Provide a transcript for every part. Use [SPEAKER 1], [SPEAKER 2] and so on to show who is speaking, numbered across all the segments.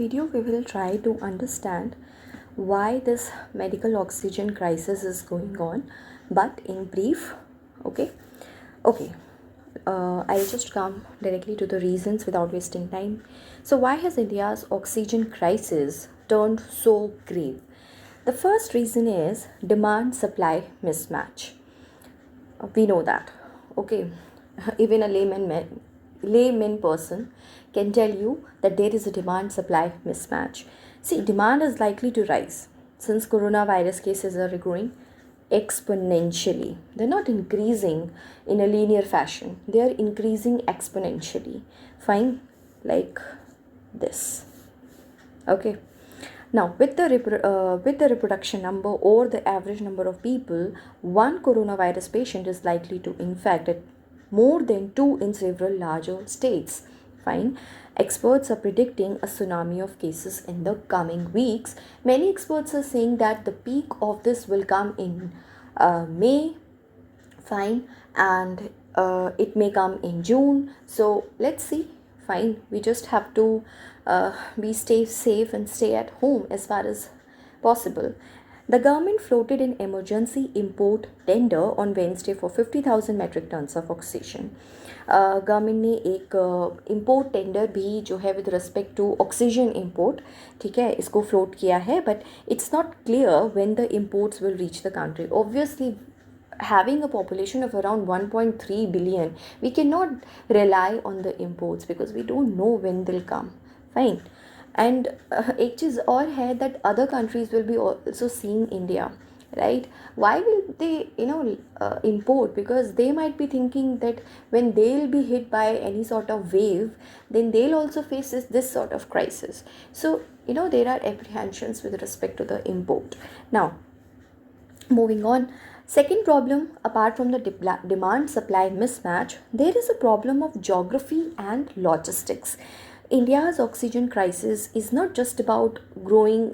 [SPEAKER 1] video we will try to understand why this medical oxygen crisis is going on, but in brief. Okay, I'll just come directly to the reasons without wasting time. So why has India's oxygen crisis turned so grave? The first reason is demand supply mismatch. We know that. Okay, even a layman person can tell you that there is a demand supply mismatch. See, demand is likely to rise since coronavirus cases are growing exponentially. They're not increasing in a linear fashion, they are increasing exponentially. Fine, like this. Okay. Now, with the reproduction number or the average number of people, one coronavirus patient is likely to infect more than two in several larger states. Fine. Experts are predicting a tsunami of cases in the coming weeks. Many experts are saying that the peak of this will come in May. Fine. And it may come in June. So let's see. Fine, we just have to stay safe and stay at home as far as possible. The government floated an emergency import tender on Wednesday for 50,000 metric tons of oxygen. Government ने एक import tender भी जो है with respect to oxygen import, ठीक है, इसको float किया है, but it's not clear when the imports will reach the country. Obviously, having a population of around 1.3 billion, we cannot rely on the imports because we don't know when they'll come. Fine. And एक चीज़ और है that other countries will be also seeing India, right? Why will they import? Because they might be thinking that when they'll be hit by any sort of wave, then they'll also face this sort of crisis. So there are apprehensions with respect to the import. Now, moving on. Second problem, apart from the demand-supply mismatch, there is a problem of geography and logistics. India's oxygen crisis is not just about growing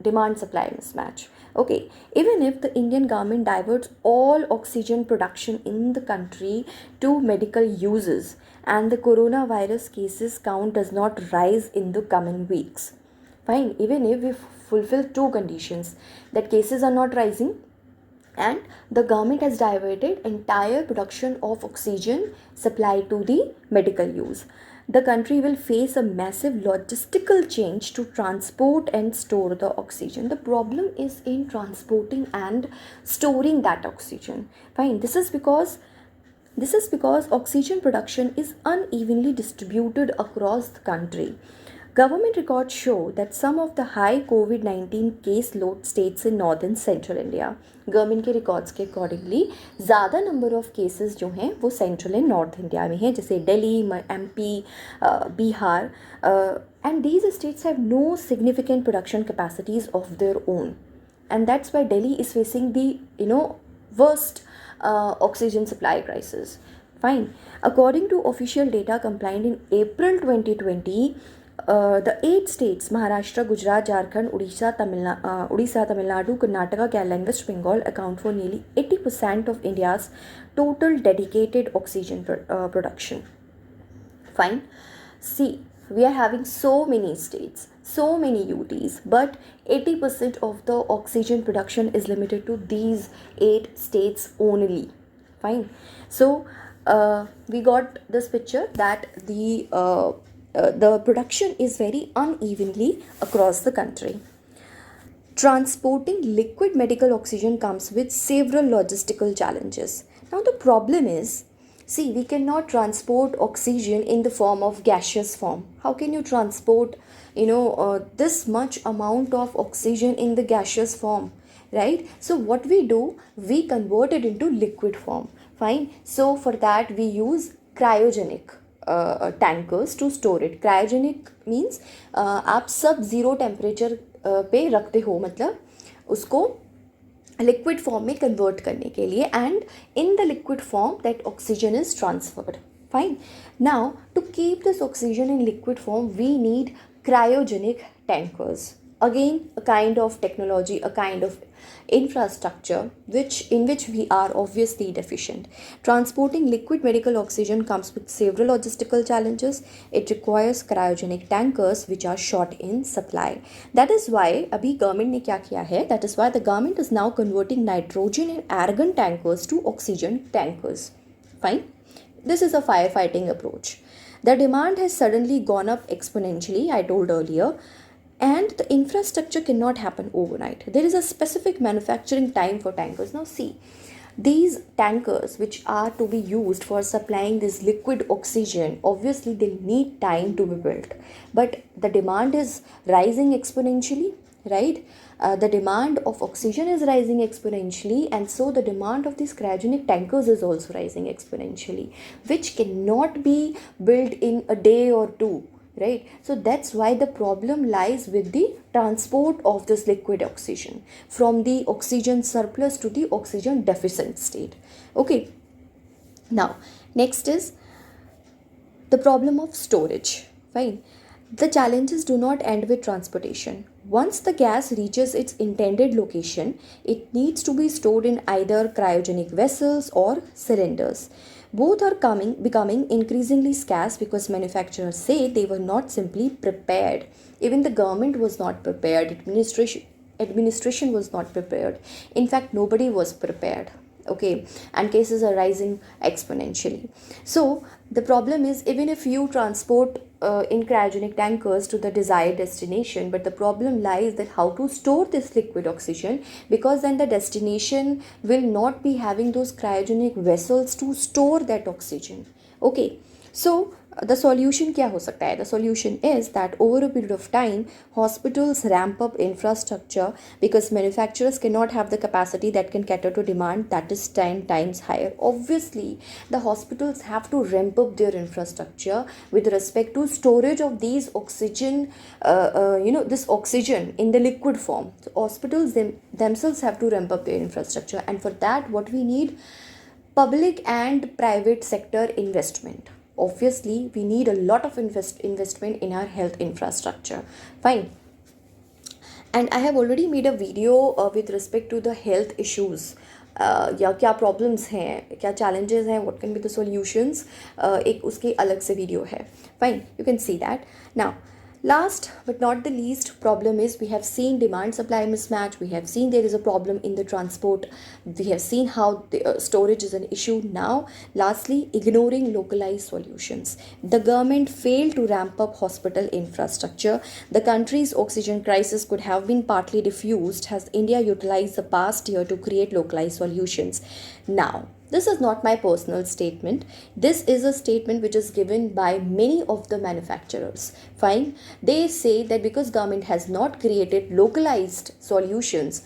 [SPEAKER 1] demand-supply mismatch. Okay, even if the Indian government diverts all oxygen production in the country to medical uses and the coronavirus cases count does not rise in the coming weeks. Fine, even if we fulfill two conditions, that cases are not rising and the government has diverted entire production of oxygen supply to the medical use, the country will face a massive logistical change to transport and store the oxygen. The problem is in transporting and storing that oxygen. Fine, this is because oxygen production is unevenly distributed across the country. Government records show that some of the high COVID-19 case load states in northern central India. Government के records के accordingly ज़्यादा number of cases जो हैं वो central and north India में हैं, जैसे Delhi, MP, Bihar, and these states have no significant production capacities of their own, and that's why Delhi is facing the worst oxygen supply crisis. Fine. According to official data compiled in April 2020, the 8 states Maharashtra, Gujarat, Jharkhand, Odisha, Tamil Nadu, Karnataka, Kerala and West Bengal account for nearly 80% of India's total dedicated oxygen production. Fine. See, we are having so many states, so many UTs, but 80% of the oxygen production is limited to these 8 states only. Fine. So we got this picture that the production is very unevenly across the country. Transporting liquid medical oxygen comes with several logistical challenges. Now the problem is, see, we cannot transport oxygen in the form of gaseous form. How can you transport this much amount of oxygen in the gaseous form, right? So what we do, we convert it into liquid form. Fine. So for that we use cryogenic tankers to store it. Cryogenic means आप सब zero temperature पे रखते हो, मतलब उसको liquid form में convert करने के लिए, and in the liquid form that oxygen is transferred. Fine. Now to keep this oxygen in liquid form we need cryogenic tankers. again a kind of technology, a kind of infrastructure which we are obviously deficient. Transporting liquid medical oxygen comes with several logistical challenges. It requires cryogenic tankers which are short in supply. That is why abhi government ne kya kiya hai, that is why the government is now converting nitrogen and argon tankers to oxygen tankers. Fine. This is a firefighting approach. The demand has suddenly gone up exponentially, I told earlier, and the infrastructure cannot happen overnight. There is a specific manufacturing time for tankers. Now, see, these tankers which are to be used for supplying this liquid oxygen, obviously they need time to be built, but the demand is rising exponentially, right? The demand of oxygen is rising exponentially, and so the demand of these cryogenic tankers is also rising exponentially, which cannot be built in a day or two, right? So that's why the problem lies with the transport of this liquid oxygen from the oxygen surplus to the oxygen deficient state. Okay, now next is the problem of storage. Fine. The challenges do not end with transportation. Once the gas reaches its intended location, it needs to be stored in either cryogenic vessels or cylinders. Both are becoming increasingly scarce because manufacturers say they were not simply prepared. Even the government was not prepared. Administration was not prepared. In fact, nobody was prepared. Okay, and cases are rising exponentially. So the problem is, even if you transport in cryogenic tankers to the desired destination, but the problem lies that how to store this liquid oxygen, because then the destination will not be having those cryogenic vessels to store that oxygen. Okay, so the solution kya ho sakta hai? The solution is that over a period of time, hospitals ramp up infrastructure, because manufacturers cannot have the capacity that can cater to demand that is 10 times higher. Obviously, the hospitals have to ramp up their infrastructure with respect to storage of these oxygen, this oxygen in the liquid form. So hospitals themselves have to ramp up their infrastructure, and for that, what we need? Public and private sector investment. Obviously, we need a lot of investment in our health infrastructure. Fine. And I have already made a video with respect to the health issues. या क्या problems हैं, क्या challenges हैं, what can be the solutions, एक उसकी अलग से video है. Fine, you can see that. Now, last but not the least problem is, we have seen demand supply mismatch, we have seen there is a problem in the transport, we have seen how the storage is an issue. Now lastly, ignoring localized solutions. The government failed to ramp up hospital infrastructure. The country's oxygen crisis could have been partly diffused has India utilized the past year to create localized solutions. Now, this is not my personal statement. This is a statement which is given by many of the manufacturers. Fine. They say that because government has not created localized solutions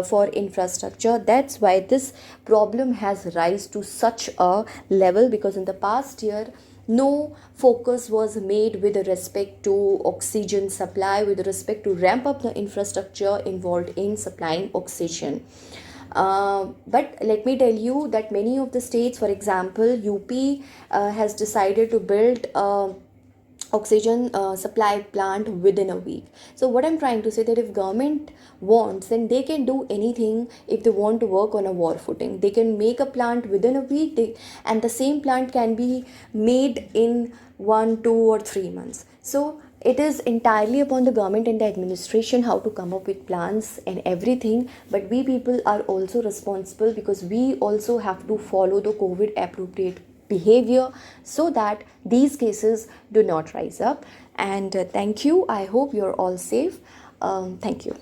[SPEAKER 1] for infrastructure, that's why this problem has risen to such a level, because in the past year, no focus was made with respect to oxygen supply, with respect to ramp up the infrastructure involved in supplying oxygen. But let me tell you that many of the states, for example, UP has decided to build oxygen supply plant within a week. So what I'm trying to say, that if government wants, then they can do anything. If they want to work on a war footing, they can make a plant within a week, and the same plant can be made in 1, 2 or 3 months. So it is entirely upon the government and the administration how to come up with plans and everything, but we people are also responsible, because we also have to follow the COVID appropriate behavior so that these cases do not rise up. And thank you. I hope you're all safe. Thank you.